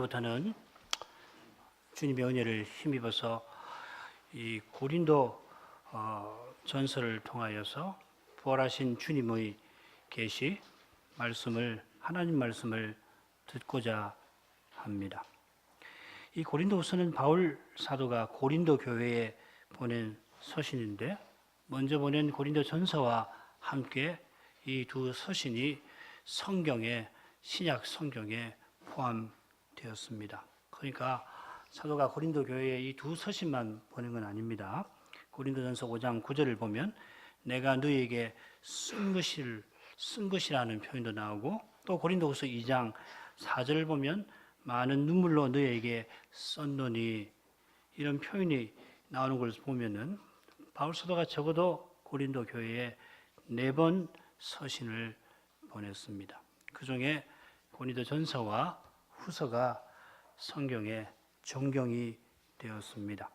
부터는 주님의 은혜를 힘입어서 이 고린도 전서를 통하여서 부활하신 주님의 계시 말씀을 하나님 말씀을 듣고자 합니다. 이 고린도후서는 바울 사도가 고린도 교회에 보낸 서신인데 먼저 보낸 고린도 전서와 함께 이 두 서신이 신약 성경에 포함되었습니다. 그러니까 사도가 고린도 교회에 이 두 서신만 보낸 건 아닙니다. 고린도전서 5장 9절을 보면 내가 너희에게 쓴 것이라는 표현도 나오고 또 고린도후서 2장 4절을 보면 많은 눈물로 너희에게 썼노니 이런 표현이 나오는 걸 보면은 바울 사도가 적어도 고린도 교회에 4번 서신을 보냈습니다. 그 중에 고린도 전서와 후서가 성경에 정경이 되었습니다.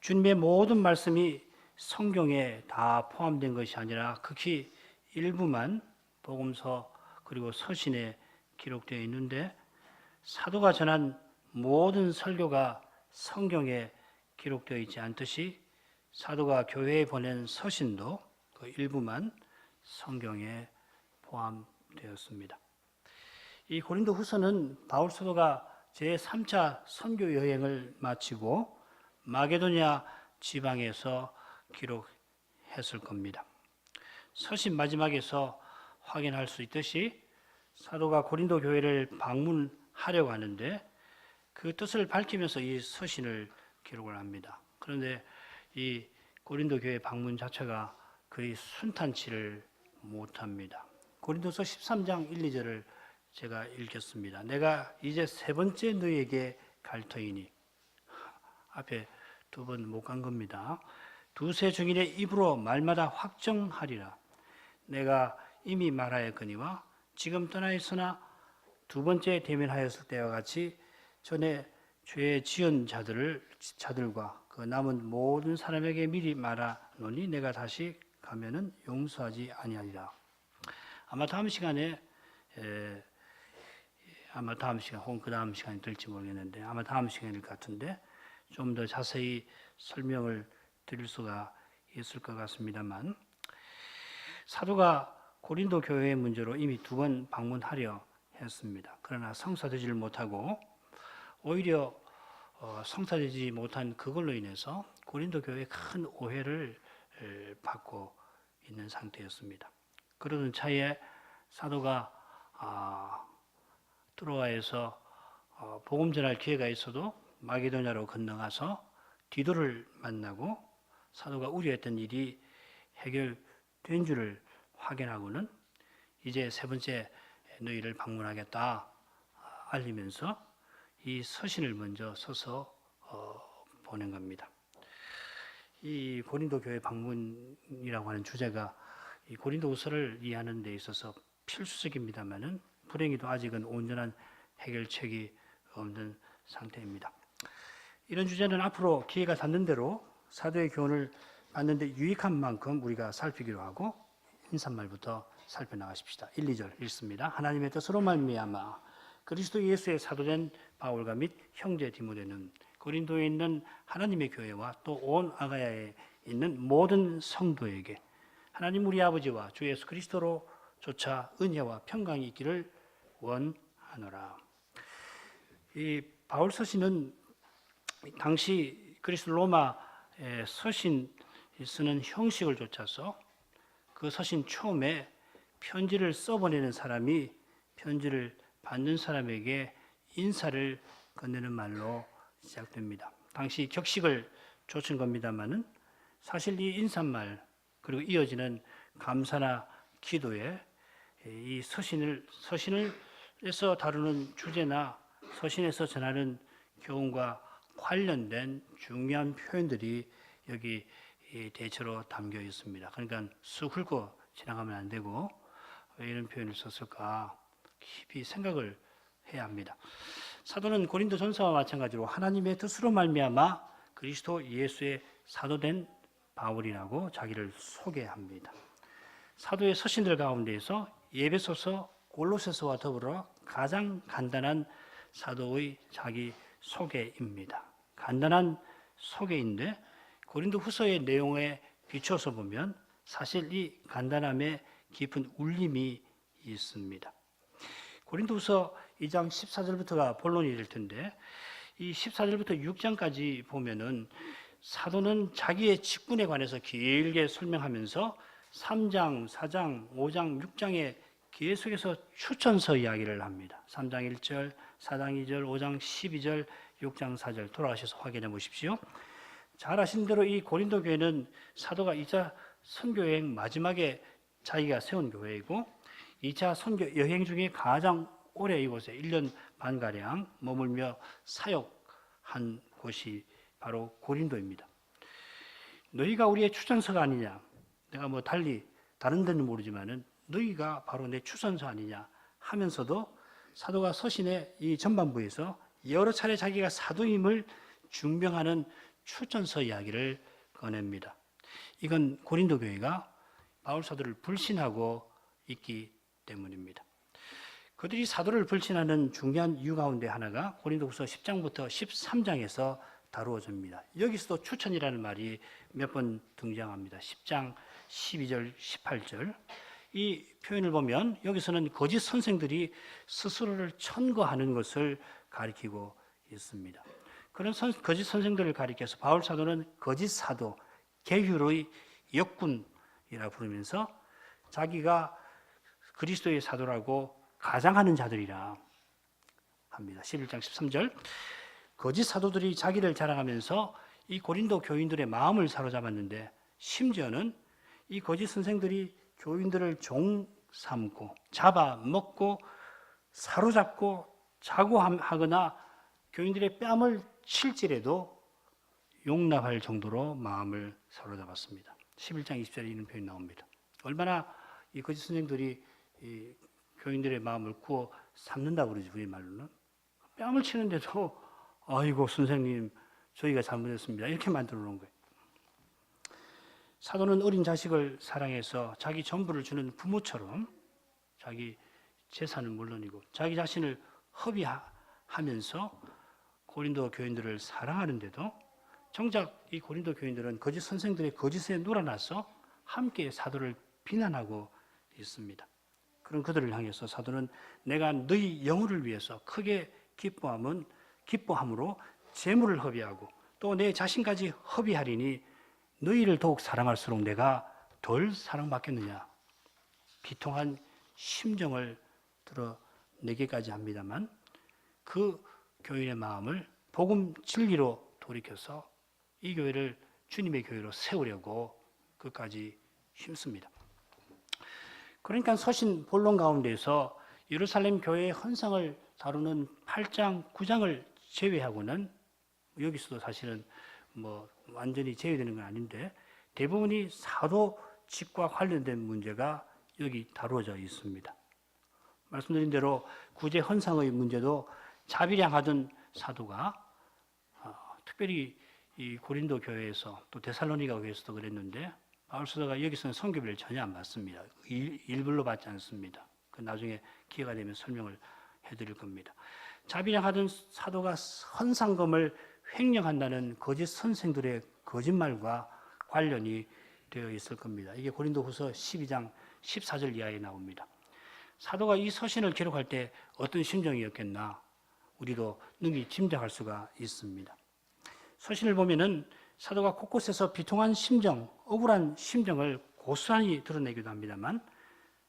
주님의 모든 말씀이 성경에 다 포함된 것이 아니라 극히 일부만 복음서 그리고 서신에 기록되어 있는데 사도가 전한 모든 설교가 성경에 기록되어 있지 않듯이 사도가 교회에 보낸 서신도 그 일부만 성경에 포함되었습니다. 이 고린도 후서는 바울 사도가 제3차 선교 여행을 마치고 마게도냐 지방에서 기록했을 겁니다. 서신 마지막에서 확인할 수 있듯이 사도가 고린도 교회를 방문하려고 하는데 그 뜻을 밝히면서 이 서신을 기록을 합니다. 그런데 이 고린도 교회 방문 자체가 그리 순탄치를 못합니다. 고린도서 13장 1, 2절을 제가 읽겠습니다. 내가 이제 3번째 너희에게 갈 터이니 앞에 2번 못 간 겁니다. 두세 증인의 입으로 말마다 확정하리라. 내가 이미 말하였거니와 지금 떠나 있으나 2번째 대면하였을 때와 같이 전에 죄 지은 자들과 그 남은 모든 사람에게 미리 말하노니 내가 다시 가면은 용서하지 아니하리라. 아마 다음 시간 혹은 그 다음 시간이 될지 모르겠는데 아마 다음 시간일 것 같은데 좀 더 자세히 설명을 드릴 수가 있을 것 같습니다만 사도가 고린도 교회의 문제로 이미 2번 방문하려 했습니다. 그러나 성사되지를 못하고 오히려 성사되지 못한 그걸로 인해서 고린도 교회에 큰 오해를 받고 있는 상태였습니다. 그러던 차에 사도가 트로아에서 복음 전할 기회가 있어도 마게도냐로 건너가서 디도를 만나고 사도가 우려했던 일이 해결된 줄을 확인하고는 이제 3번째 너희를 방문하겠다 알리면서 이 서신을 먼저 써서 보낸 겁니다. 이 고린도 교회 방문이라고 하는 주제가 이 고린도후서를 이해하는 데 있어서 필수적입니다만은 불행히도 아직은 온전한 해결책이 없는 상태입니다. 이런 주제는 앞으로 기회가 닿는 대로 사도의 교훈을 받는 데 유익한 만큼 우리가 살피기로 하고 인사말부터 살펴나가십시다. 1, 2절 읽습니다. 하나님의 뜻으로 말미암아 그리스도 예수의 사도된 바울과 및 형제 디모데는 고린도에 있는 하나님의 교회와 또 온 아가야에 있는 모든 성도에게 하나님 우리 아버지와 주 예수 그리스도로 조차 은혜와 평강이 있기를 원하노라. 이 바울 서신은 당시 그리스 로마의 서신 쓰는 형식을 좇아서 그 서신 처음에 편지를 써보내는 사람이 편지를 받는 사람에게 인사를 건네는 말로 시작됩니다. 당시 격식을 좇은 겁니다만은 사실 이 인사말 그리고 이어지는 감사나 기도에 이 서신에서 다루는 주제나 서신에서 전하는 교훈과 관련된 중요한 표현들이 여기 대체로 담겨 있습니다. 그러니까 쑥 훑고 지나가면 안 되고 왜 이런 표현을 썼을까 깊이 생각을 해야 합니다. 사도는 고린도 전서와 마찬가지로 하나님의 뜻으로 말미암아 그리스도 예수의 사도된 바울이라고 자기를 소개합니다. 사도의 서신들 가운데에서 에베소서, 골로새서와 더불어 가장 간단한 사도의 자기 소개입니다. 간단한 소개인데 고린도후서의 내용에 비춰서 보면 사실 이 간단함에 깊은 울림이 있습니다. 고린도후서 2장 14절부터가 본론이 될 텐데 이 14절부터 6장까지 보면은 사도는 자기의 직분에 관해서 길게 설명하면서 3장, 4장, 5장, 6장에 계속해서 추천서 이야기를 합니다. 3장 1절, 4장 2절, 5장 12절, 6장 4절 돌아가셔서 확인해 보십시오. 잘 아시는 대로 이 고린도 교회는 사도가 2차 선교 여행 마지막에 자기가 세운 교회이고 2차 선교 여행 중에 가장 오래 이곳에 1년 반가량 머물며 사역한 곳이 바로 고린도입니다. 너희가 우리의 추천서가 아니냐, 내가 뭐 달리 다른 데는 모르지만은 너희가 바로 내 추천서 아니냐 하면서도 사도가 서신의 이 전반부에서 여러 차례 자기가 사도임을 증명하는 추천서 이야기를 꺼냅니다. 이건 고린도 교회가 바울 사도를 불신하고 있기 때문입니다. 그들이 사도를 불신하는 중요한 이유 가운데 하나가 고린도후서 10장부터 13장에서 다루어집니다. 여기서도 추천이라는 말이 몇 번 등장합니다. 10장 12절 18절 이 표현을 보면 여기서는 거짓 선생들이 스스로를 천거하는 것을 가리키고 있습니다. 그런 거짓 선생들을 가리켜서 바울 사도는 거짓 사도, 계율의 역군이라 부르면서 자기가 그리스도의 사도라고 가장하는 자들이라 합니다. 11장 13절 거짓 사도들이 자기를 자랑하면서 이 고린도 교인들의 마음을 사로잡았는데 심지어는 이 거짓 선생들이 교인들을 종 삼고 잡아먹고 사로잡고 자고하거나 교인들의 뺨을 칠지라도 용납할 정도로 마음을 사로잡았습니다. 11장 20절에 이런 표현이 나옵니다. 얼마나 이 거짓 선생들이 이 교인들의 마음을 구워 삼는다고 그러지, 우리 말로는. 뺨을 치는데도 아이고 선생님 저희가 잘못했습니다 이렇게 만들어 놓은 거예요. 사도는 어린 자식을 사랑해서 자기 전부를 주는 부모처럼 자기 재산은 물론이고 자기 자신을 허비하면서 고린도 교인들을 사랑하는데도 정작 이 고린도 교인들은 거짓 선생들의 거짓에 놀아나서 함께 사도를 비난하고 있습니다. 그런 그들을 향해서 사도는 내가 너희 영혼을 위해서 크게 기뻐함으로 재물을 허비하고 또 내 자신까지 허비하리니 너희를 더욱 사랑할수록 내가 덜 사랑받겠느냐. 비통한 심정을 드러내기까지 합니다만 그 교인의 마음을 복음 진리로 돌이켜서 이 교회를 주님의 교회로 세우려고 끝까지 힘씁니다. 그러니까 서신 본론 가운데서 예루살렘 교회의 헌상을 다루는 8장, 9장을 제외하고는 여기서도 사실은 뭐 완전히 제외되는 건 아닌데 대부분이 사도직과 관련된 문제가 여기 다루어져 있습니다. 말씀드린 대로 구제 헌상의 문제도 자비량하던 사도가 특별히 이 고린도 교회에서 또 데살로니가 교회에서도 그랬는데 바울 사도가 여기서는 선교비를 전혀 안 받습니다. 일불로 받지 않습니다. 그 나중에 기회가 되면 설명을 해드릴 겁니다. 자비량하던 사도가 헌상금을 횡령한다는 거짓 선생들의 거짓말과 관련이 되어 있을 겁니다. 이게 고린도후서 12장 14절 이하에 나옵니다. 사도가 이 서신을 기록할 때 어떤 심정이었겠나 우리도 능히 짐작할 수가 있습니다. 서신을 보면은 사도가 곳곳에서 비통한 심정, 억울한 심정을 고스란히 드러내기도 합니다만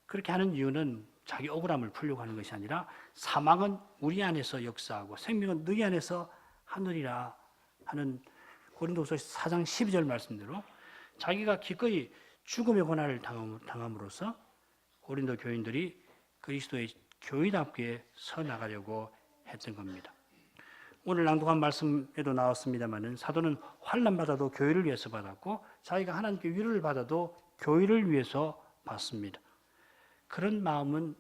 그렇게 하는 이유는 자기 억울함을 풀려고 하는 것이 아니라 사망은 우리 안에서 역사하고 생명은 너희 안에서 하느니라 하는 고린도후서 4장 12절 말씀대로 자기가 기꺼이 죽음의 고난을 당함으로써 고린도 교인들이 그리스도의 교인답게 서 나가려고 했던 겁니다. 오늘 낭독한 말씀에도 나왔습니다마는 사도는 환난 받아도 교회를 위해서 받았고 자기가 하나님께 위로를 받아도 교회를 위해서 받습니다. 그런 마음은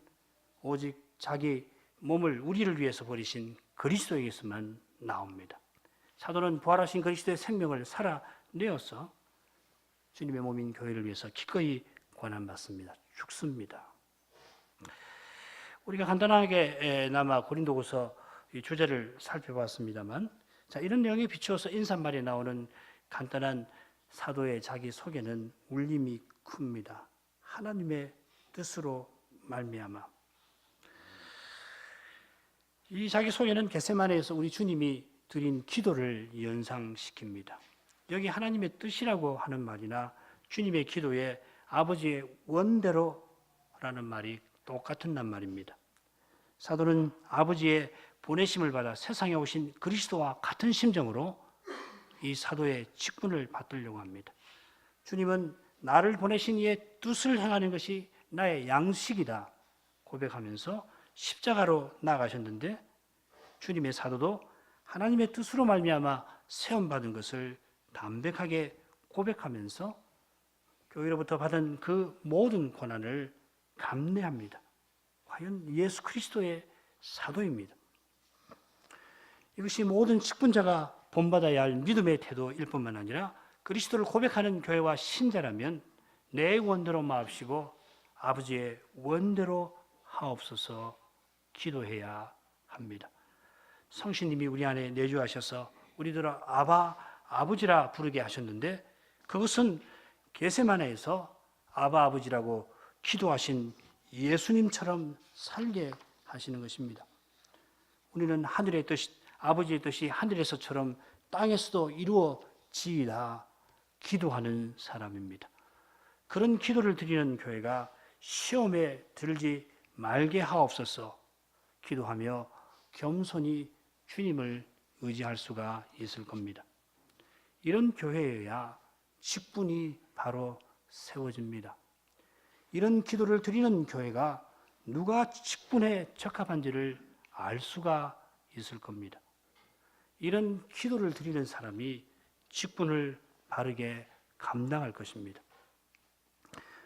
오직 자기 몸을 우리를 위해서 버리신 그리스도에게서만 나옵니다. 사도는 부활하신 그리스도의 생명을 살아내어서 주님의 몸인 교회를 위해서 기꺼이 고난받습니다. 죽습니다. 우리가 간단하게나마 고린도후서 이 주제를 살펴봤습니다만, 자, 이런 내용에 비추어서 인사말에 나오는 간단한 사도의 자기 소개는 울림이 큽니다. 하나님의 뜻으로 말미암아. 이 자기 소개는 겟세마네에서 우리 주님이 드린 기도를 연상시킵니다. 여기 하나님의 뜻이라고 하는 말이나 주님의 기도에 아버지의 원대로라는 말이 똑같은 말입니다. 사도는 아버지의 보내심을 받아 세상에 오신 그리스도와 같은 심정으로 이 사도의 직분을 받들려고 합니다. 주님은 나를 보내신 이의 뜻을 행하는 것이 나의 양식이다 고백하면서 십자가로 나아가셨는데, 주님의 사도도 하나님의 뜻으로 말미암아 세움받은 것을 담백하게 고백하면서 교회로부터 받은 그 모든 고난을 감내합니다. 과연 예수 그리스도의 사도입니다. 이것이 모든 직분자가 본받아야 할 믿음의 태도일 뿐만 아니라 그리스도를 고백하는 교회와 신자라면 내 원대로 마옵시고 아버지의 원대로 하옵소서 기도해야 합니다. 성신님이 우리 안에 내주하셔서 우리들을 아바, 아버지라 부르게 하셨는데, 그것은 겟세마네에서 아바 아버지라고 기도하신 예수님처럼 살게 하시는 것입니다. 우리는 하늘의 뜻, 아버지의 뜻이 하늘에서처럼 땅에서도 이루어지이다 기도하는 사람입니다. 그런 기도를 드리는 교회가 시험에 들지 말게 하옵소서 기도하며 겸손히 주님을 의지할 수가 있을 겁니다. 이런 교회여야 직분이 바로 세워집니다. 이런 기도를 드리는 교회가 누가 직분에 적합한지를 알 수가 있을 겁니다. 이런 기도를 드리는 사람이 직분을 바르게 감당할 것입니다.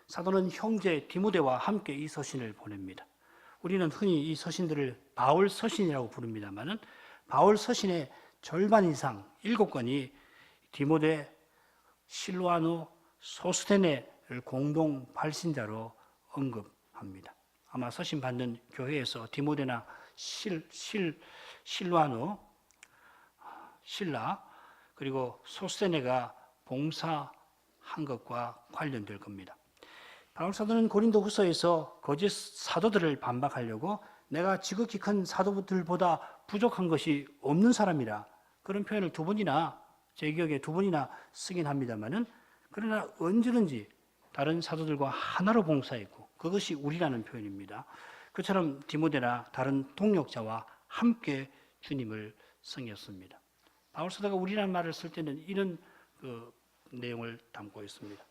사도는 형제 디모데와 함께 이 서신을 보냅니다. 우리는 흔히 이 서신들을 바울 서신이라고 부릅니다만은 바울 서신의 절반 이상 7권이 디모데, 실와누, 소스테네를 공동 발신자로 언급합니다. 아마 서신 받는 교회에서 디모데나 실와누, 실라 그리고 소스테네가 봉사한 것과 관련될 겁니다. 바울 사도는 고린도 후서에서 거짓 사도들을 반박하려고 내가 지극히 큰 사도들보다 부족한 것이 없는 사람이라, 그런 표현을 제 기억에 2번이나 쓰긴 합니다만은, 그러나 언제든지 다른 사도들과 하나로 봉사했고 그것이 우리라는 표현입니다. 그처럼 디모데나 다른 동역자와 함께 주님을 섬겼습니다. 바울 사도가 우리라는 말을 쓸 때는 이런 내용을 담고 있습니다.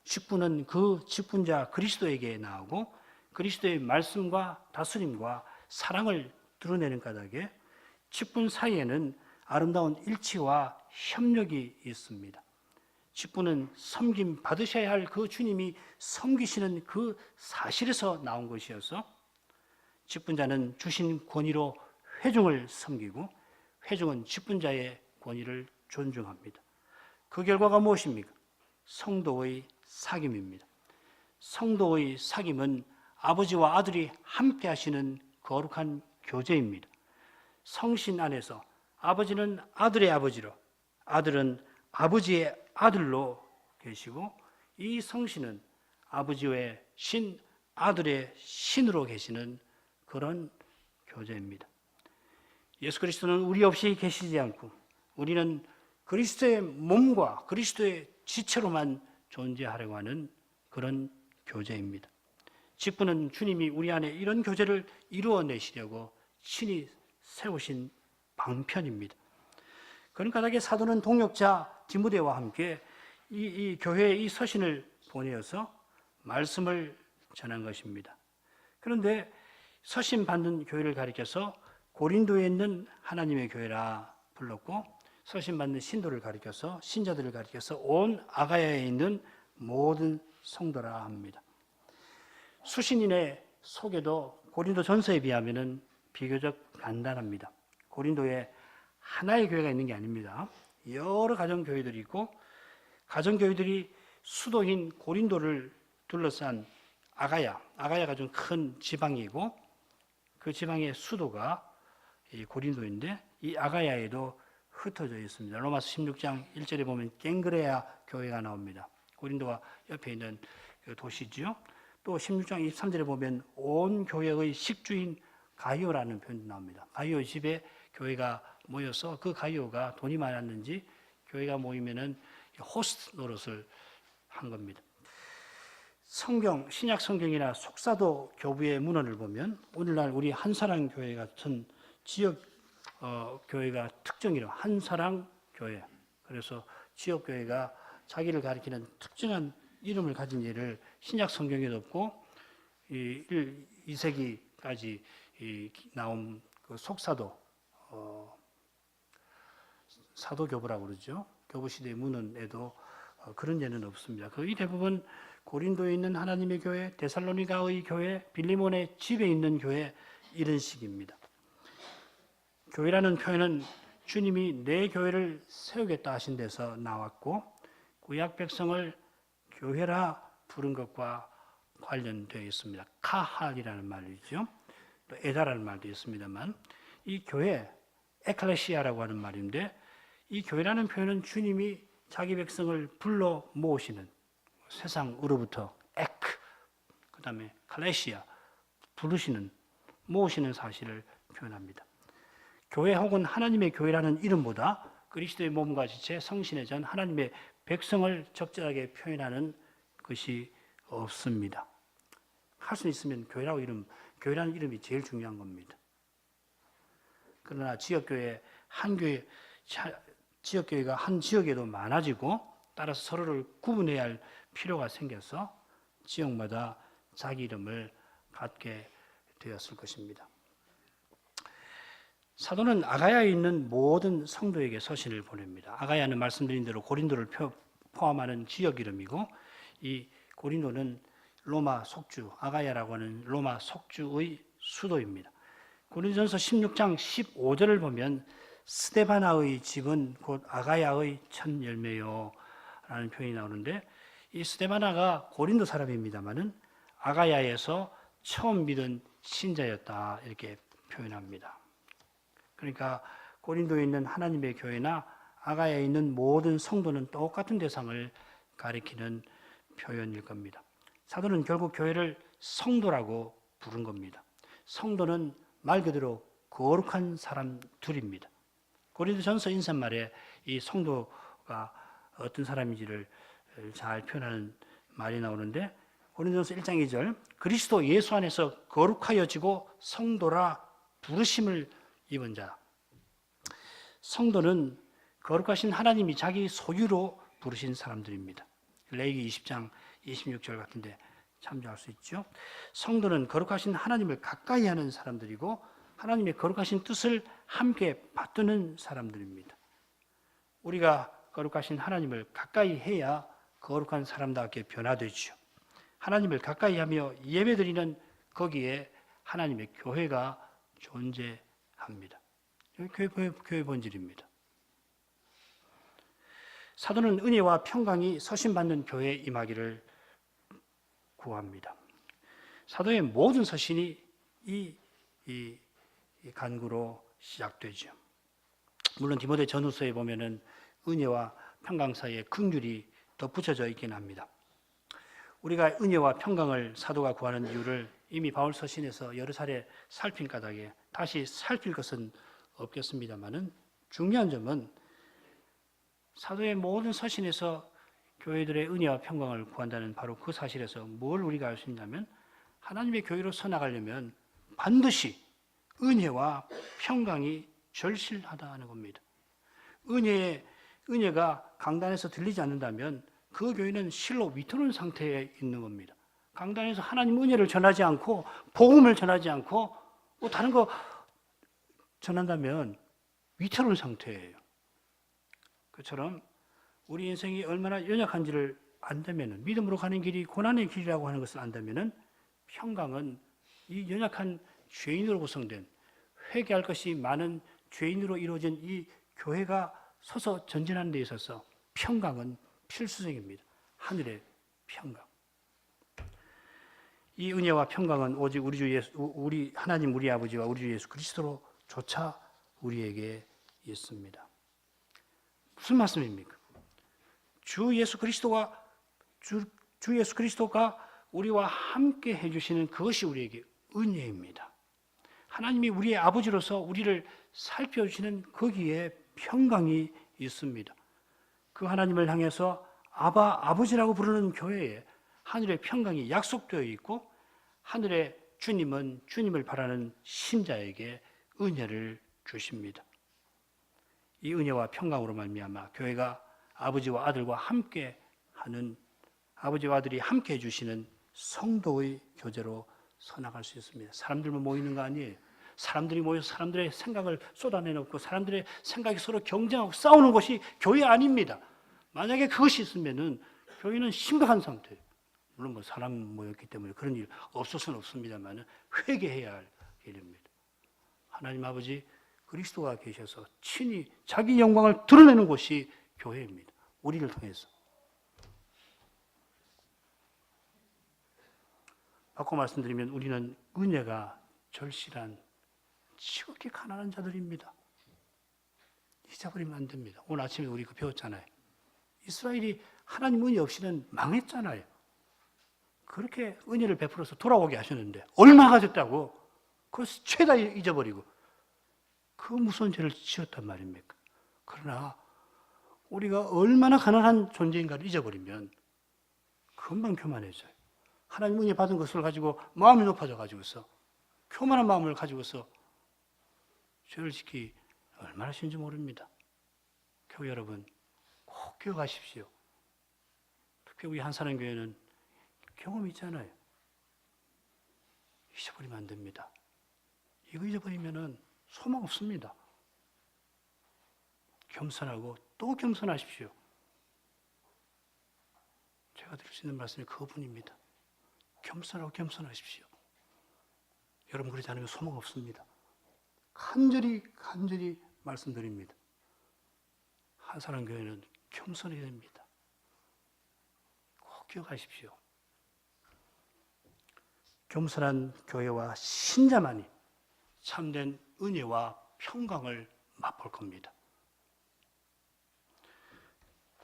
직분은 그 직분자 그리스도에게 나오고 그리스도의 말씀과 다스림과 사랑을 드러내는 까닭에 직분 사이에는 아름다운 일치와 협력이 있습니다. 직분은 섬김 받으셔야 할 그 주님이 섬기시는 그 사실에서 나온 것이어서 직분자는 주신 권위로 회중을 섬기고 회중은 직분자의 권위를 존중합니다. 그 결과가 무엇입니까? 성도의 사귐입니다. 성도의 사귐은 아버지와 아들이 함께 하시는 거룩한 교제입니다. 성신 안에서 아버지는 아들의 아버지로, 아들은 아버지의 아들로 계시고, 이 성신은 아버지의 신, 아들의 신으로 계시는 그런 교제입니다. 예수 그리스도는 우리 없이 계시지 않고 우리는 그리스도의 몸과 그리스도의 지체로만 존재하려고 하는 그런 교제입니다. 직분은 주님이 우리 안에 이런 교제를 이루어내시려고 친히 세우신 방편입니다. 그런 까닭에 사도는 동역자 디모데와 함께 이 교회의 이 서신을 보내어서 말씀을 전한 것입니다. 그런데 서신 받는 교회를 가리켜서 고린도에 있는 하나님의 교회라 불렀고, 서신 받는 신도를 가리켜서, 신자들을 가리켜서 온 아가야에 있는 모든 성도라 합니다. 수신인의 소개도 고린도 전서에 비하면 비교적 간단합니다. 고린도에 하나의 교회가 있는 게 아닙니다. 여러 가정교회들이 있고, 가정교회들이 수도인 고린도를 둘러싼 아가야가 좀 큰 지방이고, 그 지방의 수도가 이 고린도인데 이 아가야에도 흩어져 있습니다. 로마서 16장 1절에 보면 갱그레아 교회가 나옵니다. 고린도와 옆에 있는 그 도시지요. 또 16장 23절에 보면 온 교회의 식주인 가이오라는 표현도 나옵니다. 가이오 집에 교회가 모여서 그 가이오가 돈이 많았는지 교회가 모이면은 호스트 노릇을 한 겁니다. 성경, 신약 성경이나 속사도 교부의 문헌을 보면 오늘날 우리 한사랑 교회 같은 지역 교회가 특정이로 한사랑 교회. 그래서 지역 교회가 자기를 가리키는 특정한 이름을 가진 예를 신약 성경에도 없고 2세기까지 나온 그 속사도 사도교부라고 그러죠. 교부시대의 문헌에도 그런 예는 없습니다. 거의 대부분 고린도에 있는 하나님의 교회, 데살로니가의 교회, 빌리몬의 집에 있는 교회 이런 식입니다. 교회라는 표현은 주님이 내 교회를 세우겠다 하신 데서 나왔고 구약 백성을 교회라 부른 것과 관련되어 있습니다. 카할이라는 말이죠. 또 에다라는 말도 있습니다만 이 교회, 에클레시아라고 하는 말인데 이 교회라는 표현은 주님이 자기 백성을 불러 모으시는 세상으로부터 에크, 그 다음에 칼레시아, 부르시는, 모으시는 사실을 표현합니다. 교회 혹은 하나님의 교회라는 이름보다 그리스도의 몸과 지체 성신의 전 하나님의 백성을 적절하게 표현하는 것이 없습니다. 할 수 있으면 교회라는 이름이 제일 중요한 겁니다. 그러나 지역교회가 한 지역에도 많아지고 따라서 서로를 구분해야 할 필요가 생겨서 지역마다 자기 이름을 갖게 되었을 것입니다. 사도는 아가야에 있는 모든 성도에게 서신을 보냅니다. 아가야는 말씀드린 대로 고린도를 포함하는 지역 이름이고 이 고린도는 로마 속주, 아가야라고 하는 로마 속주의 수도입니다. 고린도전서 16장 15절을 보면 스데바나의 집은 곧 아가야의 첫 열매요 라는 표현이 나오는데 이 스데바나가 고린도 사람입니다만은 아가야에서 처음 믿은 신자였다 이렇게 표현합니다. 그러니까 고린도에 있는 하나님의 교회나 아가야에 있는 모든 성도는 똑같은 대상을 가리키는 표현일 겁니다. 사도는 결국 교회를 성도라고 부른 겁니다. 성도는 말 그대로 거룩한 사람들입니다. 고린도전서 인사말에 이 성도가 어떤 사람인지를 잘 표현하는 말이 나오는데 고린도전서 1장 2절 그리스도 예수 안에서 거룩하여지고 성도라 부르심을 입은 자. 성도는 거룩하신 하나님이 자기 소유로 부르신 사람들입니다. 레위기 20장 26절 같은데 참조할 수 있죠. 성도는 거룩하신 하나님을 가까이 하는 사람들이고 하나님의 거룩하신 뜻을 함께 받드는 사람들입니다. 우리가 거룩하신 하나님을 가까이 해야 거룩한 사람답게 변화되죠. 하나님을 가까이 하며 예배드리는 거기에 하나님의 교회가 존재합니다. 교회 본질입니다. 사도는 은혜와 평강이 서신받는 교회에 임하기를 구합니다. 사도의 모든 서신이 이 간구로 시작되죠. 물론 디모데 전후서에 보면은 은혜와 평강 사이에 긍휼이 덧붙여져 있긴 합니다. 우리가 은혜와 평강을 사도가 구하는 이유를 이미 바울 서신에서 여러 차례 살핀 까닭에 다시 살필 것은 없겠습니다만은 중요한 점은 사도의 모든 서신에서 교회들의 은혜와 평강을 구한다는 바로 그 사실에서 뭘 우리가 알 수 있냐면 하나님의 교회로 서나가려면 반드시 은혜와 평강이 절실하다는 겁니다. 은혜가 강단에서 들리지 않는다면 그 교회는 실로 위태로운 상태에 있는 겁니다. 강단에서 하나님 은혜를 전하지 않고 복음을 전하지 않고 뭐 다른 거 전한다면 위태로운 상태예요. 그처럼 우리 인생이 얼마나 연약한지를 안다면 믿음으로 가는 길이 고난의 길이라고 하는 것을 안다면 평강은 이 연약한 죄인으로 구성된 회개할 것이 많은 죄인으로 이루어진 이 교회가 서서 전진하는 데 있어서 평강은 필수적입니다. 하늘의 평강. 이 은혜와 평강은 오직 우리 하나님 우리 아버지와 우리 주 예수 그리스도로조차 우리에게 있습니다. 무슨 말씀입니까? 주 예수 그리스도가 우리와 함께 해주시는 그것이 우리에게 은혜입니다. 하나님이 우리의 아버지로서 우리를 살펴주시는 거기에 평강이 있습니다. 그 하나님을 향해서 아버지라고 부르는 교회에 하늘의 평강이 약속되어 있고 하늘의 주님은 주님을 바라는 신자에게 은혜를 주십니다. 이 은혜와 평강으로 말미암아 교회가 아버지와 아들과 함께하는 아버지와 아들이 함께 해주시는 성도의 교제로 서나갈 수 있습니다. 사람들만 모이는 거 아니에요. 사람들이 모여서 사람들의 생각을 쏟아내놓고 사람들의 생각이 서로 경쟁하고 싸우는 것이 교회 아닙니다. 만약에 그것이 있으면은 교회는 심각한 상태예요. 물론 뭐 사람 모였기 때문에 그런 일 없어서는 없습니다만 회개해야 할 일입니다. 하나님 아버지 그리스도가 계셔서 친히 자기 영광을 드러내는 곳이 교회입니다. 우리를 통해서. 바꿔 말씀드리면 우리는 은혜가 절실한 지극히 가난한 자들입니다. 잊어버리면 안 됩니다. 오늘 아침에 우리 배웠잖아요. 이스라엘이 하나님 은혜 없이는 망했잖아요. 그렇게 은혜를 베풀어서 돌아오게 하셨는데 얼마나 가졌다고 그걸 죄다 잊어버리고 그 무서운 죄를 지었단 말입니까? 그러나 우리가 얼마나 가난한 존재인가를 잊어버리면 금방 교만해져요. 하나님 은혜 받은 것을 가지고 마음이 높아져 가지고서 교만한 마음을 가지고서 죄를 짓기 얼마나 쉬운지 모릅니다. 교회 여러분 꼭 기억하십시오. 특히 우리 한사람교회는 경험이 있잖아요. 잊어버리면 안 됩니다. 이거 잊어버리면 소망 없습니다. 겸손하고 또 겸손하십시오. 제가 드릴 수 있는 말씀이 그것뿐입니다. 겸손하고 겸손하십시오. 여러분 그러지 않으면 소망 없습니다. 간절히 말씀드립니다. 한사람교회는 겸손해야 됩니다. 꼭 기억하십시오. 겸손한 교회와 신자만이 참된 은혜와 평강을 맛볼 겁니다.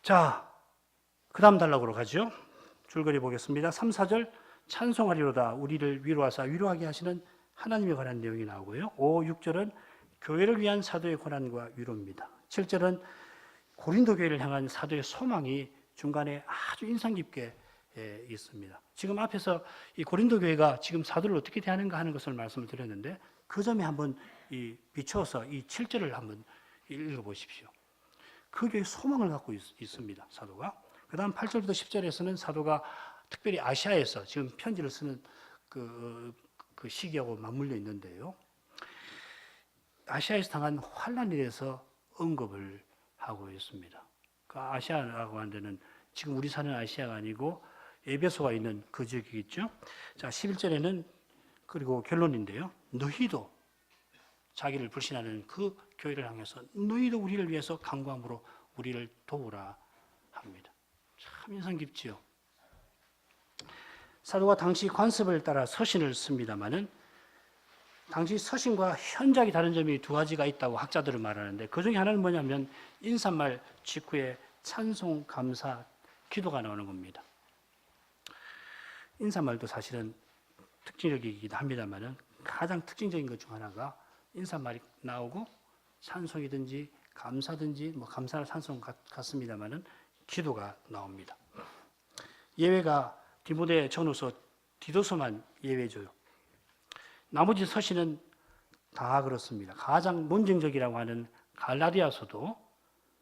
자, 그 다음 단락으로 가죠. 줄거리 보겠습니다. 3, 4절 찬송하리로다 우리를 위로하사 위로하게 하시는 하나님에 관한 내용이 나오고요. 5, 6절은 교회를 위한 사도의 고난과 위로입니다. 7절은 고린도 교회를 향한 사도의 소망이 중간에 아주 인상 깊게 있습니다. 지금 앞에서 이 고린도 교회가 지금 사도를 어떻게 대하는가 하는 것을 말씀을 드렸는데 그 점에 한번 비춰서 이 7절을 한번 읽어보십시오. 그 교회에 소망을 갖고 있습니다. 사도가. 그 다음 8절부터 10절에서는 사도가 특별히 아시아에서 지금 편지를 쓰는 그 시기하고 맞물려 있는데요. 아시아에서 당한 환난에 대해서 언급을 하고 있습니다. 그 아시아라고 하는 데는 지금 우리 사는 아시아가 아니고 에베소가 있는 그 지역이겠죠. 자, 11절에는 그리고 결론인데요. 너희도 자기를 불신하는 그 교회를 향해서 너희도 우리를 위해서 간구함으로 우리를 도우라 합니다. 참 인상 깊지요. 사도가 당시 관습을 따라 서신을 씁니다마는 당시 서신과 현작이 다른 점이 두 가지가 있다고 학자들은 말하는데 그 중에 하나는 뭐냐면 인사말 직후에 찬송, 감사, 기도가 나오는 겁니다. 인사말도 사실은 특징적이기도 합니다만은 가장 특징적인 것 중 하나가 인사말이 나오고 찬송이든지 감사든지 뭐 감사나 찬송 같습니다만은 기도가 나옵니다. 예외가 디모데 전후서 디도서만 예외줘요. 나머지 서신은 다 그렇습니다. 가장 논쟁적이라고 하는 갈라디아서도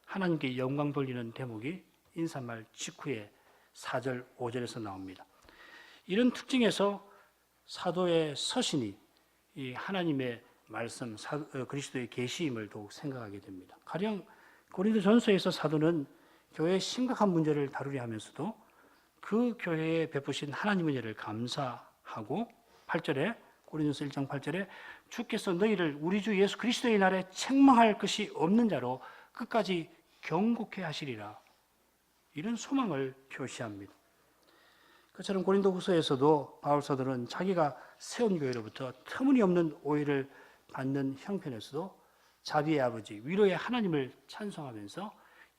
하나님께 영광 돌리는 대목이 인사말 직후에 4절, 5절에서 나옵니다. 이런 특징에서 사도의 서신이 이 하나님의 말씀, 그리스도의 계시임을 더욱 생각하게 됩니다. 가령 고린도전서에서 사도는 교회의 심각한 문제를 다루려 하면서도 그 교회에 베푸신 하나님의 은혜를 감사하고 8절에 고린도서 1장 8절에 주께서 너희를 우리 주 예수 그리스도의 날에 책망할 것이 없는 자로 끝까지 경고케 하시리라. 이런 소망을 표시합니다. 그처럼 고린도후서에서도 바울 사도는 자기가 세운 교회로부터 터무니없는 오해를 받는 형편에서도 자비의 아버지, 위로의 하나님을 찬송하면서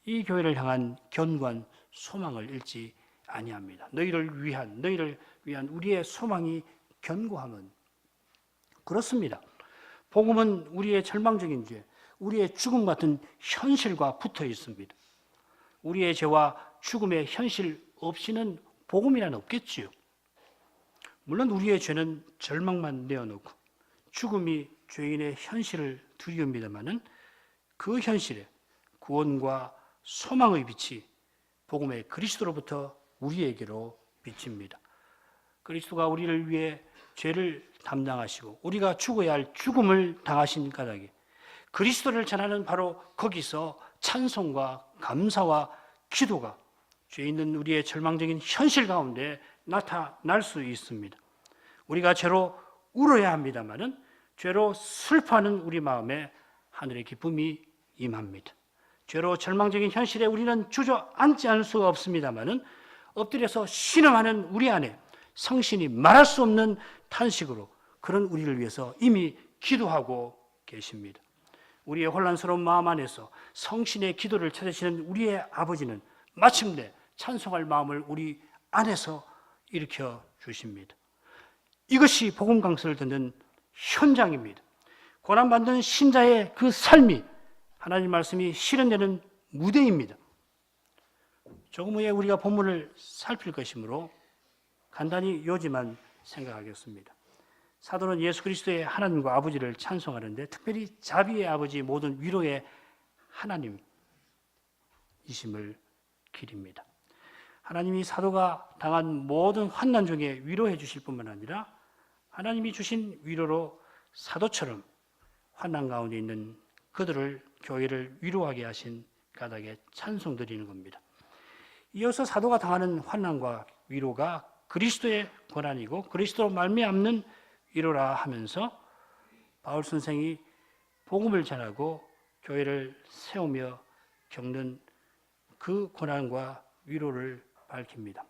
이 교회를 향한 견고한 소망을 잃지 아니합니다. 너희를 위한 우리의 소망이 견고함은 그렇습니다. 복음은 우리의 절망적인 죄, 우리의 죽음 같은 현실과 붙어 있습니다. 우리의 죄와 죽음의 현실 없이는 복음이란 없겠지요. 물론 우리의 죄는 절망만 내어놓고 죽음이 죄인의 현실을 두려웁니다마는 그 현실에 구원과 소망의 빛이 복음의 그리스도로부터 우리에게로 비칩니다. 그리스도가 우리를 위해 죄를 담당하시고 우리가 죽어야 할 죽음을 당하신 까닭에 그리스도를 전하는 바로 거기서 찬송과 감사와 기도가 죄 있는 우리의 절망적인 현실 가운데 나타날 수 있습니다. 우리가 죄로 울어야 합니다마는 죄로 슬퍼하는 우리 마음에 하늘의 기쁨이 임합니다. 죄로 절망적인 현실에 우리는 주저앉지 않을 수가 없습니다마는 엎드려서 신음하는 우리 안에 성신이 말할 수 없는 탄식으로 그런 우리를 위해서 이미 기도하고 계십니다. 우리의 혼란스러운 마음 안에서 성신의 기도를 찾으시는 우리의 아버지는 마침내 찬송할 마음을 우리 안에서 일으켜 주십니다. 이것이 복음 강서를 듣는 현장입니다. 고난받는 신자의 그 삶이 하나님 말씀이 실현되는 무대입니다. 조금 후에 우리가 본문을 살필 것이므로 간단히 요지만 생각하겠습니다. 사도는 예수 그리스도의 하나님과 아버지를 찬송하는데 특별히 자비의 아버지 모든 위로의 하나님이심을 기립니다. 하나님이 사도가 당한 모든 환난 중에 위로해 주실 뿐만 아니라 하나님이 주신 위로로 사도처럼 환난 가운데 있는 그들을 교회를 위로하게 하신 까닭에 찬송드리는 겁니다. 이어서 사도가 당하는 환난과 위로가 그리스도의 권한이고 그리스도로 말미암는 위로라 하면서 바울 선생이 복음을 전하고 교회를 세우며 겪는 그 고난과 위로를 밝힙니다.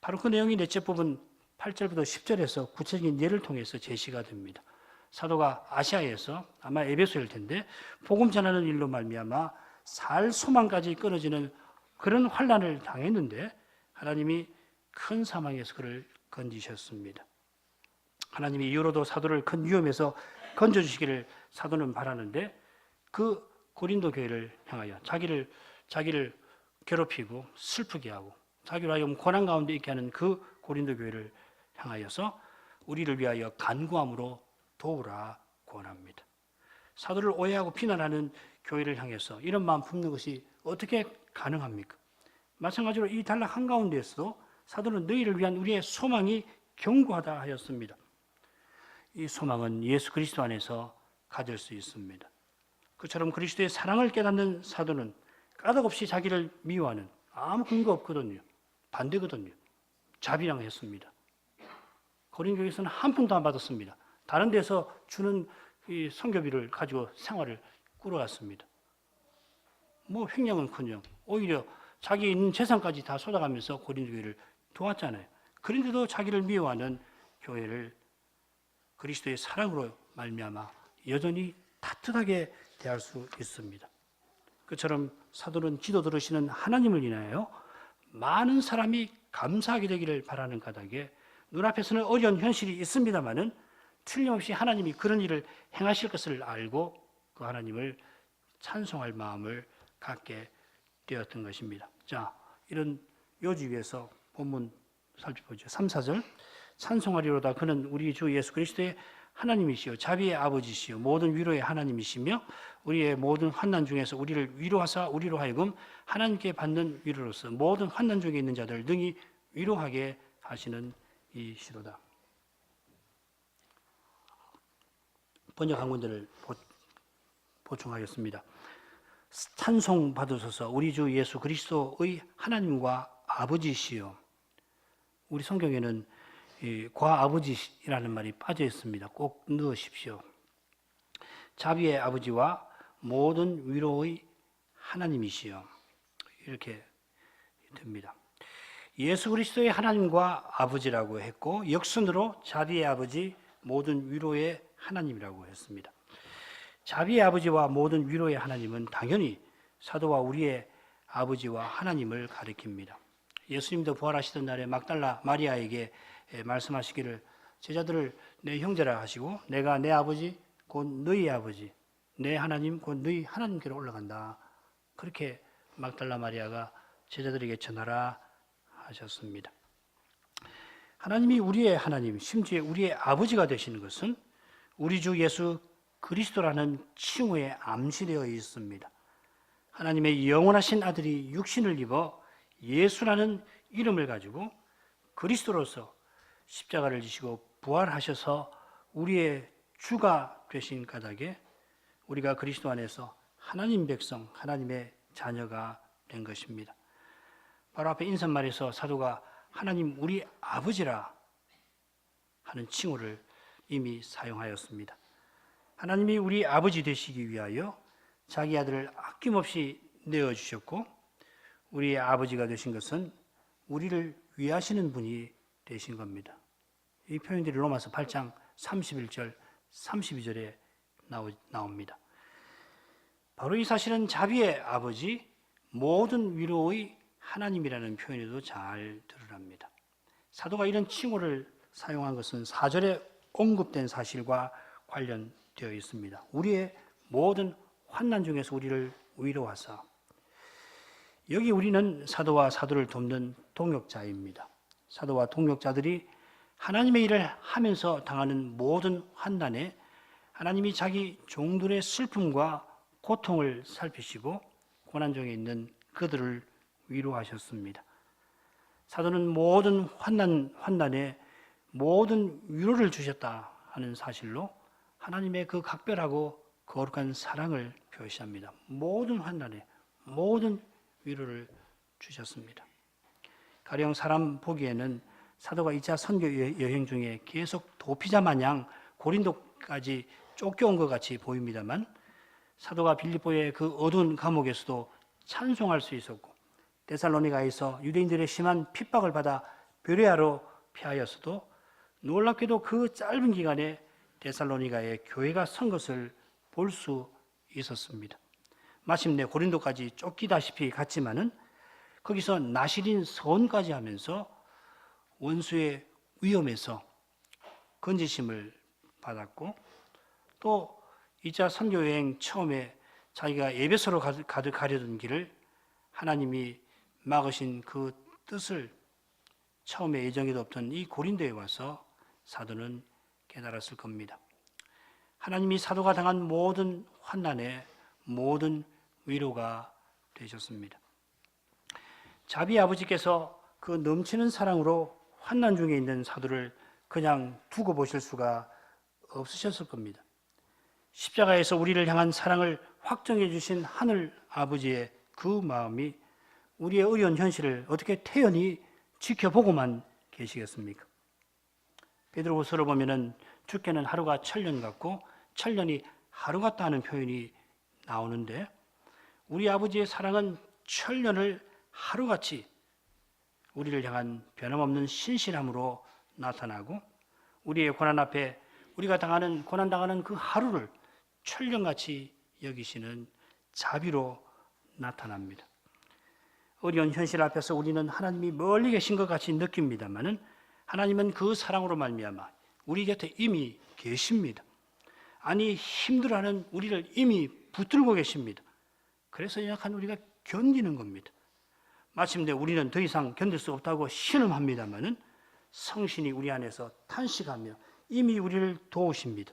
바로 그 내용이 넷째 부분 8절부터 10절에서 구체적인 예를 통해서 제시가 됩니다. 사도가 아시아에서 아마 에베소일 텐데 복음 전하는 일로 말미암아 살 소망까지 끊어지는 그런 환난을 당했는데 하나님이 큰 사망에서 그를 건지셨습니다. 하나님이 이후로도 사도를 큰 위험에서 건져주시기를 사도는 바라는데 그 고린도 교회를 향하여 자기를 괴롭히고 슬프게 하고 자기로 하여금 고난 가운데 있게 하는 그 고린도 교회를 향하여서 우리를 위하여 간구함으로 도우라 권합니다. 사도를 오해하고 비난하는 교회를 향해서 이런 마음 품는 것이 어떻게 가능합니까? 마찬가지로 이 단락 한가운데에서도 사도는 너희를 위한 우리의 소망이 견고하다 하였습니다. 이 소망은 예수 그리스도 안에서 가질 수 있습니다. 그처럼 그리스도의 사랑을 깨닫는 사도는 까닭없이 자기를 미워하는 아무 근거 없거든요. 반대거든요. 자비랑 했습니다. 고린 교회에서는 한 푼도 안 받았습니다. 다른 데서 주는 이 선교비를 가지고 생활을 꾸려왔습니다. 뭐 횡령은커녕 오히려 자기 있는 재산까지 다 쏟아가면서 고린 교회를 도왔잖아요. 그런데도 자기를 미워하는 교회를 그리스도의 사랑으로 말미암아 여전히 따뜻하게 대할 수 있습니다. 그처럼 사도는 기도 들으시는 하나님을 인하여 많은 사람이 감사하게 되기를 바라는 까닭에 눈앞에서는 어려운 현실이 있습니다마는 틀림없이 하나님이 그런 일을 행하실 것을 알고 그 하나님을 찬송할 마음을 갖게 되었던 것입니다. 자, 이런 요지 위에서 본문 살펴보죠. 3, 4절 찬송하리로다 그는 우리 주 예수 그리스도의 하나님이시요 자비의 아버지시요 모든 위로의 하나님이시며 우리의 모든 환난 중에서 우리를 위로하사 우리로 하여금 하나님께 받는 위로로서 모든 환난 중에 있는 자들 능히 위로하게 하시는 이시로다. 번역 한 군데를 보충하겠습니다. 찬송 받으소서 우리 주 예수 그리스도의 하나님과 아버지시요. 우리 성경에는 과아버지라는 말이 빠져 있습니다. 꼭 넣으십시오. 자비의 아버지와 모든 위로의 하나님이시여. 이렇게 됩니다. 예수 그리스도의 하나님과 아버지라고 했고 역순으로 자비의 아버지, 모든 위로의 하나님이라고 했습니다. 자비의 아버지와 모든 위로의 하나님은 당연히 사도와 우리의 아버지와 하나님을 가리킵니다. 예수님도 부활하시던 날에 막달라 마리아에게 말씀하시기를 제자들을 내 형제라 하시고 내가 내 아버지 곧 너희 아버지, 내 하나님 곧 너희 하나님께로 올라간다. 그렇게 막달라 마리아가 제자들에게 전하라 하셨습니다. 하나님이 우리의 하나님, 심지어 우리의 아버지가 되시는 것은 우리 주 예수 그리스도라는 칭호에 암시되어 있습니다. 하나님의 영원하신 아들이 육신을 입어 예수라는 이름을 가지고 그리스도로서 십자가를 지시고 부활하셔서 우리의 주가 되신 까닭에 우리가 그리스도 안에서 하나님 백성, 하나님의 자녀가 된 것입니다. 바로 앞에 인사말에서 사도가 하나님 우리 아버지라 하는 칭호를 이미 사용하였습니다. 하나님이 우리 아버지 되시기 위하여 자기 아들을 아낌없이 내어주셨고 우리의 아버지가 되신 것은 우리를 위하시는 분이 되신 겁니다. 이 표현들이 로마서 8장 31절, 32절에 나옵니다. 바로 이 사실은 자비의 아버지, 모든 위로의 하나님이라는 표현에도 잘 드러납니다. 사도가 이런 칭호를 사용한 것은 4절에 언급된 사실과 관련되어 있습니다. 우리의 모든 환난 중에서 우리를 위로하사. 여기 우리는 사도와 사도를 돕는 동역자입니다. 사도와 동역자들이 하나님의 일을 하면서 당하는 모든 환난에 하나님이 자기 종들의 슬픔과 고통을 살피시고 고난 중에 있는 그들을 위로하셨습니다. 사도는 모든 환난에 모든 위로를 주셨다 하는 사실로 하나님의 그 각별하고 거룩한 사랑을 표시합니다. 모든 환난에 모든 위로를 주셨습니다. 가령 사람 보기에는 사도가 2차 선교 여행 중에 계속 도피자 마냥 고린도까지 쫓겨온 것 같이 보입니다만 사도가 빌립보의 그 어두운 감옥에서도 찬송할 수 있었고 데살로니가에서 유대인들의 심한 핍박을 받아 베레아로 피하였어도 놀랍게도 그 짧은 기간에 데살로니가의 교회가 선 것을 볼 수 있었습니다. 마침내 고린도까지 쫓기다시피 갔지만은 거기서 나실인 선까지 하면서 원수의 위험에서 건지심을 받았고 또 2차 선교여행 처음에 자기가 에베소로 가려던 길을 하나님이 막으신 그 뜻을 처음에 예정에도 없던 이 고린도에 와서 사도는 깨달았을 겁니다. 하나님이 사도가 당한 모든 환난에 모든 위로가 되셨습니다. 자비 아버지께서 그 넘치는 사랑으로 환난 중에 있는 사도를 그냥 두고 보실 수가 없으셨을 겁니다. 십자가에서 우리를 향한 사랑을 확정해 주신 하늘 아버지의 그 마음이 우리의 어려운 현실을 어떻게 태연히 지켜보고만 계시겠습니까? 베드로후서를 보면은 주께는 하루가 천년 같고 천년이 하루 같다 하는 표현이 나오는데 우리 아버지의 사랑은 천년을 하루같이 우리를 향한 변함없는 신실함으로 나타나고 우리의 고난 앞에 우리가 고난당하는 그 하루를 천년같이 여기시는 자비로 나타납니다. 어려운 현실 앞에서 우리는 하나님이 멀리 계신 것 같이 느낍니다만은 하나님은 그 사랑으로 말미암아 우리 곁에 이미 계십니다. 아니 힘들어하는 우리를 이미 붙들고 계십니다. 그래서 연약한 우리가 견디는 겁니다. 마침내 우리는 더 이상 견딜 수 없다고 신음합니다마는 성신이 우리 안에서 탄식하며 이미 우리를 도우십니다.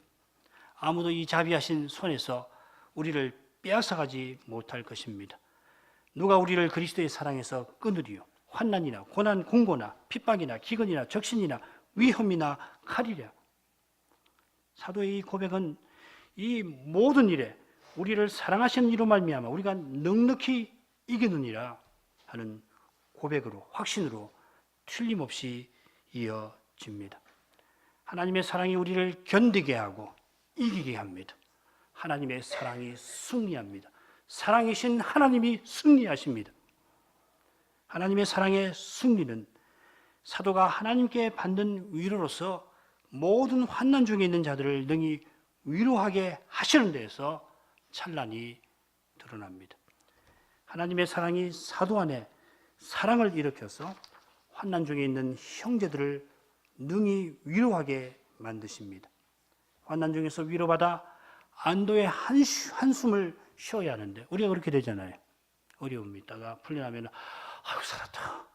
아무도 이 자비하신 손에서 우리를 빼앗아가지 못할 것입니다. 누가 우리를 그리스도의 사랑에서 끊으리요? 환난이나 고난, 공고나 핍박이나 기근이나 적신이나 위험이나 칼이랴. 사도의 이 고백은 이 모든 일에 우리를 사랑하시는 이로 말미암아 우리가 넉넉히 이기느니라 하는 고백으로 확신으로 틀림없이 이어집니다. 하나님의 사랑이 우리를 견디게 하고 이기게 합니다. 하나님의 사랑이 승리합니다. 사랑이신 하나님이 승리하십니다. 하나님의 사랑의 승리는 사도가 하나님께 받는 위로로서 모든 환난 중에 있는 자들을 능히 위로하게 하시는 데에서 찬란히 드러납니다. 하나님의 사랑이 사도 안에 사랑을 일으켜서 환난 중에 있는 형제들을 능히 위로하게 만드십니다. 환난 중에서 위로받아 안도의 한숨을 쉬어야 하는데 우리가 그렇게 되잖아요. 어려움이 있다가 풀려나면 아유 살았다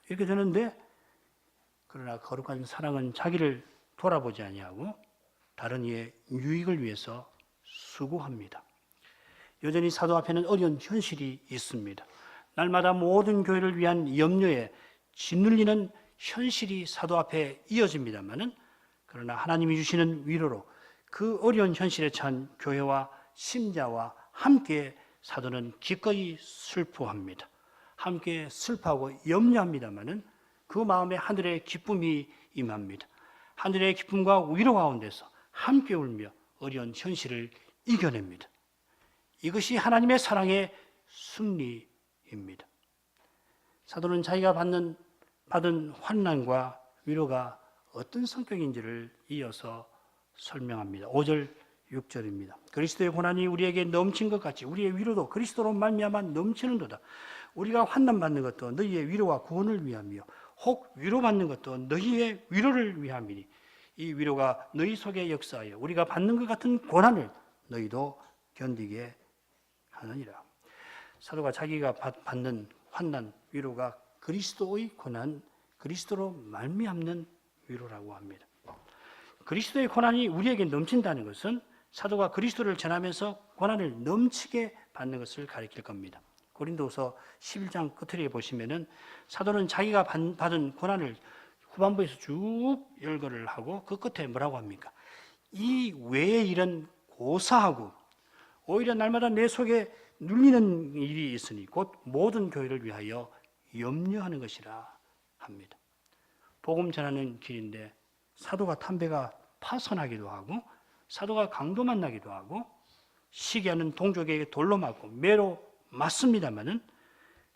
이렇게 되는데, 그러나 거룩한 사랑은 자기를 돌아보지 아니하고 다른 이의 유익을 위해서 수고합니다. 여전히 사도 앞에는 어려운 현실이 있습니다. 날마다 모든 교회를 위한 염려에 짓눌리는 현실이 사도 앞에 이어집니다만은, 그러나 하나님이 주시는 위로로 그 어려운 현실에 처한 교회와 신자와 함께 사도는 기꺼이 슬퍼합니다. 함께 슬퍼하고 염려합니다마는 그 마음에 하늘의 기쁨이 임합니다. 하늘의 기쁨과 위로 가운데서 함께 울며 어려운 현실을 이겨냅니다. 이것이 하나님의 사랑의 승리입니다. 사도는 자기가 받은 환난과 위로가 어떤 성격인지를 이어서 설명합니다. 5절, 6절입니다. 그리스도의 고난이 우리에게 넘친 것 같이 우리의 위로도 그리스도로 말미암아 넘치는도다. 우리가 환난받는 것도 너희의 위로와 구원을 위함이요 혹 위로받는 것도 너희의 위로를 위함이니 이 위로가 너희 속에 역사하여 우리가 받는 것 같은 고난을 너희도 견디게 하느니라. 사도가 자기가 받는 환난, 위로가 그리스도의 고난, 그리스도로 말미암는 위로라고 합니다. 그리스도의 고난이 우리에게 넘친다는 것은 사도가 그리스도를 전하면서 고난을 넘치게 받는 것을 가리킬 겁니다. 고린도후서 11장 끝에 보시면은 사도는 자기가 받은 고난을 후반부에서 쭉 열거를 하고 그 끝에 뭐라고 합니까? 이 외의 일은 고사하고 오히려 날마다 내 속에 눌리는 일이 있으니 곧 모든 교회를 위하여 염려하는 것이라 합니다. 복음 전하는 길인데 사도가 담배가 파선하기도 하고 사도가 강도 만나기도 하고 시기하는 동족에게 돌로 맞고 매로 맞습니다마는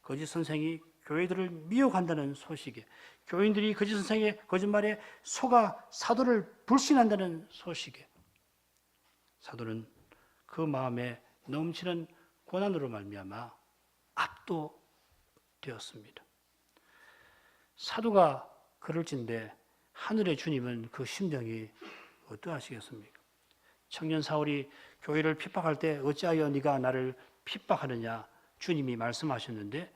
거짓 선생이 교회들을 미혹한다는 소식에 교인들이 거짓 선생의 거짓말에 속아 사도를 불신한다는 소식에 사도는 그 마음에 넘치는 고난으로 말미암아 압도되었습니다. 사도가 그럴진데 하늘의 주님은 그 심정이 어떠하시겠습니까? 청년 사울이 교회를 핍박할 때 어찌하여 네가 나를 핍박하느냐 주님이 말씀하셨는데,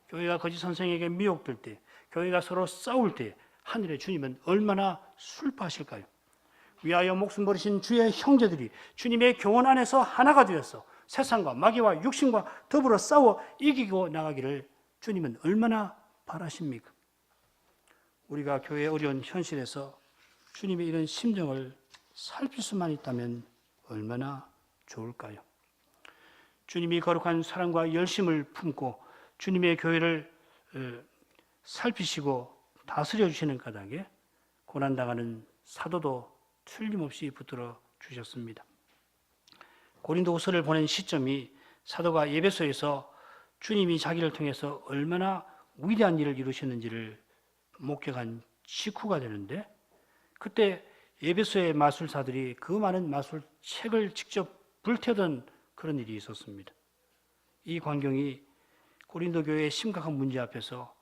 교회가 거짓 선생에게 미혹될 때, 교회가 서로 싸울 때 하늘의 주님은 얼마나 슬퍼하실까요? 위하여 목숨 버리신 주의 형제들이 주님의 교원 안에서 하나가 되어서 세상과 마귀와 육신과 더불어 싸워 이기고 나가기를 주님은 얼마나 바라십니까? 우리가 교회의 어려운 현실에서 주님의 이런 심정을 살필 수만 있다면 얼마나 좋을까요? 주님이 거룩한 사랑과 열심을 품고 주님의 교회를 살피시고 다스려 주시는 까닭에 고난당하는 사도도 틀림없이 붙들어 주셨습니다. 고린도후서를 보낸 시점이 사도가 에베소에서 주님이 자기를 통해서 얼마나 위대한 일을 이루셨는지를 목격한 직후가 되는데, 그때 에베소의 마술사들이 그 많은 마술책을 직접 불태우던 그런 일이 있었습니다. 이 광경이 고린도 교회의 심각한 문제 앞에서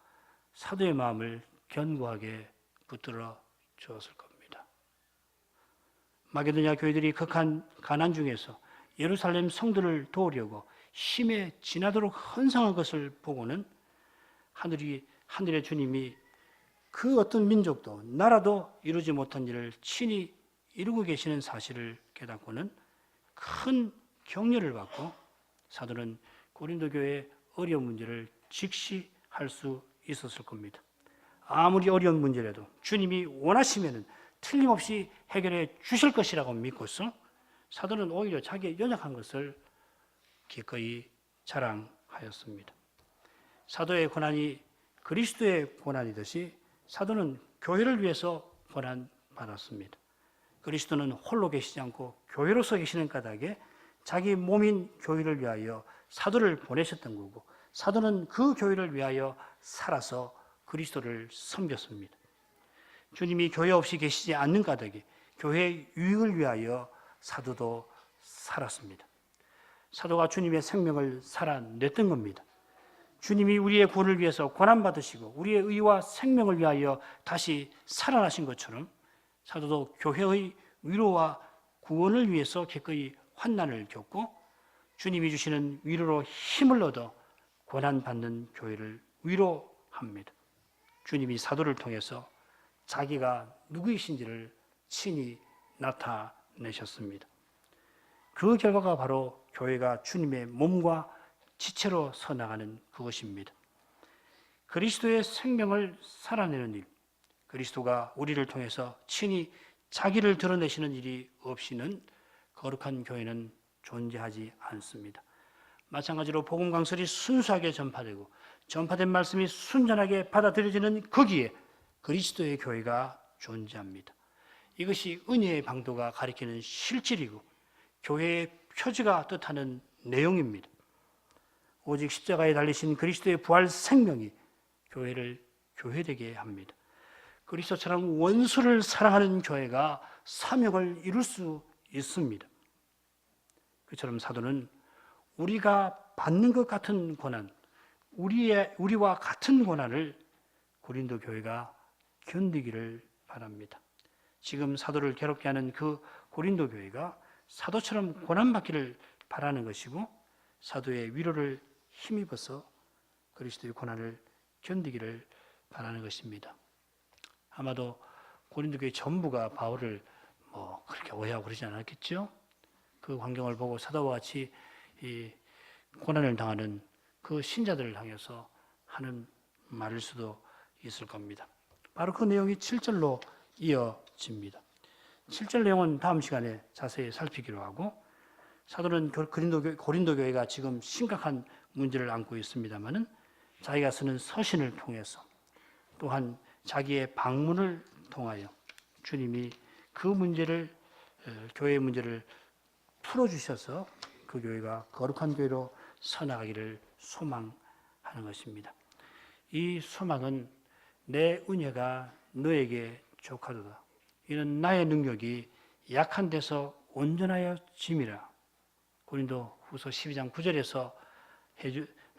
사도의 마음을 견고하게 붙들어 주었을 겁니다. 마게도냐 교회들이 극한 가난 중에서 예루살렘 성들을 도우려고 힘에 지나도록 헌상한 것을 보고는 하늘의 주님이 그 어떤 민족도 나라도 이루지 못한 일을 친히 이루고 계시는 사실을 깨닫고는 큰 격려를 받고 사도는 고린도 교회의 어려운 문제를 직시할 수 있었을 겁니다. 아무리 어려운 문제라도 주님이 원하시면 틀림없이 해결해 주실 것이라고 믿고서 사도는 오히려 자기의 연약한 것을 기꺼이 자랑하였습니다. 사도의 고난이 그리스도의 고난이듯이 사도는 교회를 위해서 고난받았습니다. 그리스도는 홀로 계시지 않고 교회로서 계시는 까닭에 자기 몸인 교회를 위하여 사도를 보내셨던 거고, 사도는 그 교회를 위하여 살아서 그리스도를 섬겼습니다. 주님이 교회 없이 계시지 않는 까닭에 교회의 유익을 위하여 사도도 살았습니다. 사도가 주님의 생명을 살아냈던 겁니다. 주님이 우리의 구원을 위해서 고난받으시고 우리의 의와 생명을 위하여 다시 살아나신 것처럼 사도도 교회의 위로와 구원을 위해서 기꺼이 환난을 겪고 주님이 주시는 위로로 힘을 얻어 고난받는 교회를 위로합니다. 주님이 사도를 통해서 자기가 누구이신지를 친히 나타내셨습니다. 그 결과가 바로 교회가 주님의 몸과 지체로 서나가는 그것입니다. 그리스도의 생명을 살아내는 일, 그리스도가 우리를 통해서 친히 자기를 드러내시는 일이 없이는 거룩한 교회는 존재하지 않습니다. 마찬가지로 복음 강설이 순수하게 전파되고 전파된 말씀이 순전하게 받아들여지는 거기에 그리스도의 교회가 존재합니다. 이것이 은혜의 방도가 가리키는 실질이고 교회의 표지가 뜻하는 내용입니다. 오직 십자가에 달리신 그리스도의 부활 생명이 교회를 교회되게 합니다. 그리스도처럼 원수를 사랑하는 교회가 사명을 이룰 수 있습니다. 그처럼 사도는 우리가 받는 것 같은 고난, 우리와 같은 고난을 고린도 교회가 견디기를 바랍니다. 지금 사도를 괴롭게 하는 그 고린도 교회가 사도처럼 고난받기를 바라는 것이고 사도의 위로를 힘입어서 그리스도의 고난을 견디기를 바라는 것입니다. 아마도 고린도 교회 전부가 바울을 그렇게 오해하고 그러지 않았겠죠? 그 광경을 보고 사도와 같이 이 고난을 당하는 그 신자들을 향해서 하는 말일 수도 있을 겁니다. 바로 그 내용이 7절로 이어집니다. 7절 내용은 다음 시간에 자세히 살피기로 하고 사도는 고린도 교회가 지금 심각한 문제를 안고 있습니다마는 자기가 쓰는 서신을 통해서 또한 자기의 방문을 통하여 주님이 그 문제를 교회의 문제를 풀어주셔서 그 교회가 거룩한 교회로 서나가기를 소망하는 것입니다. 이 소망은 내 은혜가 너에게 족하도다. 이는 나의 능력이 약한 데서 온전하여 짐이라. 고린도 후서 12장 9절에서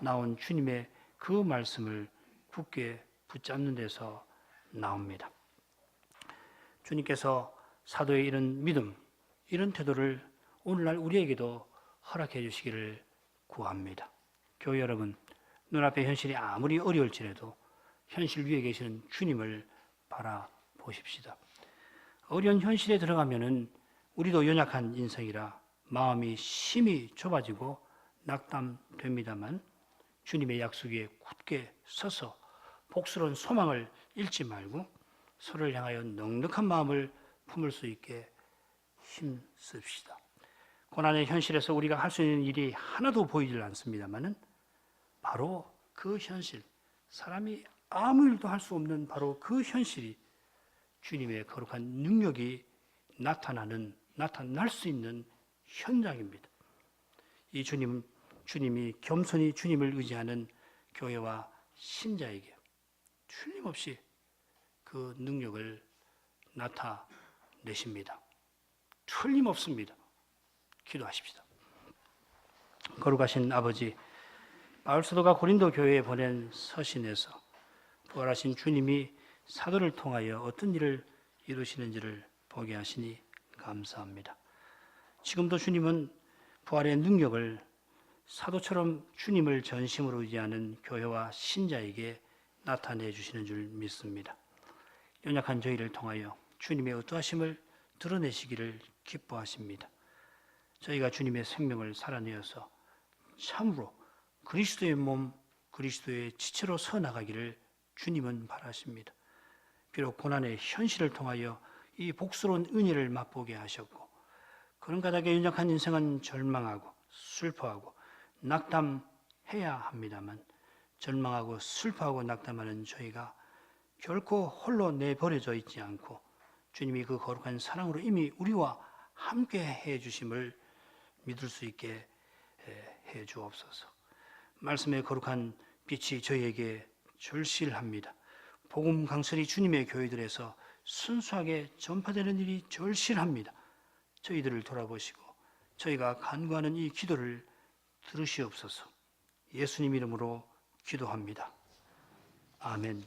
나온 주님의 그 말씀을 굳게 붙잡는 데서 나옵니다. 주님께서 사도의 이런 믿음, 이런 태도를 오늘날 우리에게도 허락해 주시기를 구합니다. 교회 여러분, 눈앞의 현실이 아무리 어려울지라도 현실 위에 계시는 주님을 바라보십시다. 어려운 현실에 들어가면은 우리도 연약한 인생이라 마음이 심히 좁아지고 낙담됩니다만 주님의 약속 위에 굳게 서서 복스러운 소망을 잃지 말고 서로를 향하여 넉넉한 마음을 품을 수 있게 힘씁시다. 고난의 현실에서 우리가 할 수 있는 일이 하나도 보이질 않습니다만은 바로 그 현실, 사람이 아무 일도 할 수 없는 바로 그 현실이 주님의 거룩한 능력이 나타날 수 있는 현장입니다. 이 주님이 겸손히 주님을 의지하는 교회와 신자에게 틀림없이 그 능력을 나타내십니다. 틀림없습니다. 기도하십시다. 거룩하신 아버지, 바울 사도가 고린도 교회에 보낸 서신에서 부활하신 주님이 사도를 통하여 어떤 일을 이루시는지를 보게 하시니 감사합니다. 지금도 주님은 부활의 능력을 사도처럼 주님을 전심으로 의지하는 교회와 신자에게 나타내 주시는 줄 믿습니다. 연약한 저희를 통하여 주님의 어떠하심을 드러내시기를 기뻐하십니다. 저희가 주님의 생명을 살아내어서 참으로 그리스도의 몸, 그리스도의 지체로 서 나가기를 주님은 바라십니다. 비록 고난의 현실을 통하여 이 복스러운 은혜를 맛보게 하셨고 그런 까닭에 연약한 인생은 절망하고 슬퍼하고 낙담해야 합니다만 절망하고 슬퍼하고 낙담하는 저희가 결코 홀로 내버려져 있지 않고 주님이 그 거룩한 사랑으로 이미 우리와 함께 해 주심을 믿을 수 있게 해 주옵소서. 말씀의 거룩한 빛이 저희에게 절실합니다. 복음 강설이 주님의 교회들에서 순수하게 전파되는 일이 절실합니다. 저희들을 돌아보시고 저희가 간구하는 이 기도를 들으시옵소서. 예수님 이름으로 기도합니다. 아멘.